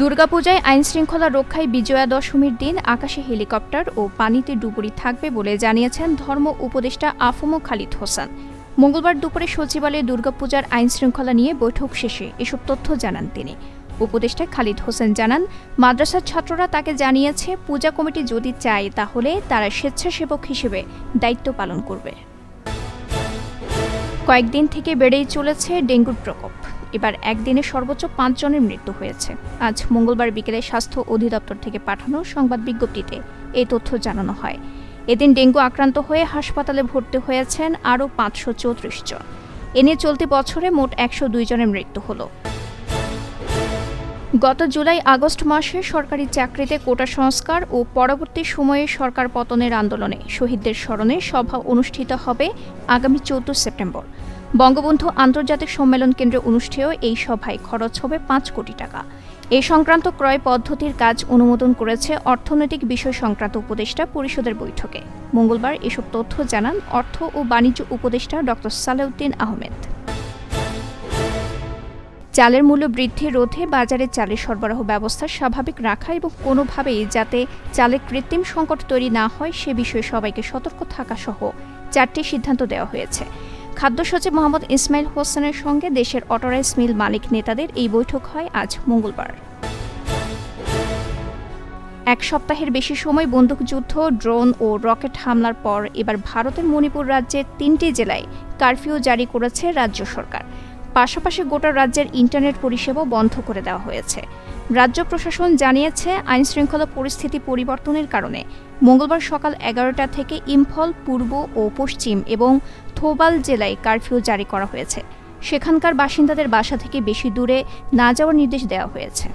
দুর্গাপূজায় আইনশৃঙ্খলা রক্ষায় বিজয়া দশমীর দিন আকাশে হেলিকপ্টার ও পানিতে ডুবুরি থাকবে বলে জানিয়েছেন ধর্ম উপদেষ্টা আফম খালিদ হোসেন। মঙ্গলবার দুপুরে সচিবালয়ে দুর্গাপূজার আইনশৃঙ্খলা নিয়ে বৈঠক শেষে এসব তথ্য জানান তিনি। উপদেষ্টা খালিদ হোসেন জানান, মাদ্রাসার ছাত্ররা তাকে জানিয়েছে পূজা কমিটি যদি চায় তাহলে তারা স্বেচ্ছাসেবক হিসেবে দায়িত্ব পালন করবে। কয়েকদিন থেকে বেড়েই চলেছে ডেঙ্গুর প্রকোপ। এবার একদিনে সর্বোচ্চ ৫ জনের মৃত্যু হয়েছে। আজ মঙ্গলবার বিকেলে স্বাস্থ্য অধিদপ্তর থেকে পাঠানো সংবাদ বিজ্ঞপ্তিতে এই তথ্য জানানো হয়। এদিন ডেঙ্গু আক্রান্ত হয়ে হাসপাতালে ভর্তি হয়েছেন আরও ৫৩৪ জন। এ নিয়ে চলতি বছরে মোট ১০২ জনের মৃত্যু হলো। গত জুলাই-আগস্ট মাসে সরকারি চাকরিতে কোটা সংস্কার ও পরবর্তী সময়ে সরকার পতনের আন্দোলনে শহীদদের স্মরণে সভা অনুষ্ঠিত হবে আগামী ১৪ সেপ্টেম্বর। বঙ্গবন্ধু আন্তর্জাতিক সম্মেলন কেন্দ্রে অনুষ্ঠেয় এই সভায় খরচ হবে ৫ কোটি টাকা। এ সংক্রান্ত ক্রয় পদ্ধতির কাজ অনুমোদন করেছে অর্থনৈতিক বিষয় সংক্রান্ত উপদেষ্টা পরিষদের বৈঠকে। মঙ্গলবার এসব তথ্য জানান অর্থ ও বাণিজ্য উপদেষ্টা ড. সালেউদ্দিন আহমেদ। চালের মূল্য বৃদ্ধি রোধে বাজারে চালের সরবরাহ ব্যবস্থা স্বাভাবিক রাখা এবং কোনোভাবেই যাতে চালের কৃত্রিম সংকট তৈরি না হয় সে বিষয়ে সবাইকে সতর্ক থাকা সহ ৪টি সিদ্ধান্ত দেওয়া হয়েছে। খাদ্য সচিব মোহাম্মদ ইসমাইল হোসেনের সঙ্গে দেশের অটোরাইস মিল মালিক নেতাদের এই বৈঠক হয় আজ মঙ্গলবার। এক সপ্তাহের বেশি সময় বন্দুকযুদ্ধ, ড্রোন ও রকেট হামলার পর এবার ভারতের মণিপুর রাজ্যের ৩টি জেলায় কারফিউ জারি করেছে রাজ্য সরকার। পাশাপাশি গোটা রাজ্যের ইন্টারনেট পরিষেবা বন্ধ করে দেওয়া হয়েছে। রাজ্য প্রশাসন জানিয়েছে, আইনশৃঙ্খলা পরিস্থিতি পরিবর্তনের কারণে মঙ্গলবার সকাল ১১টা থেকে ইম্ফল, পূর্ব ও পশ্চিম এবং থৌবাল জেলায় কারফিউ জারি করা হয়েছে। সেখানকার বাসিন্দাদের বাসা থেকে বেশি দূরে না যাওয়ার নির্দেশ দেওয়া হয়েছে।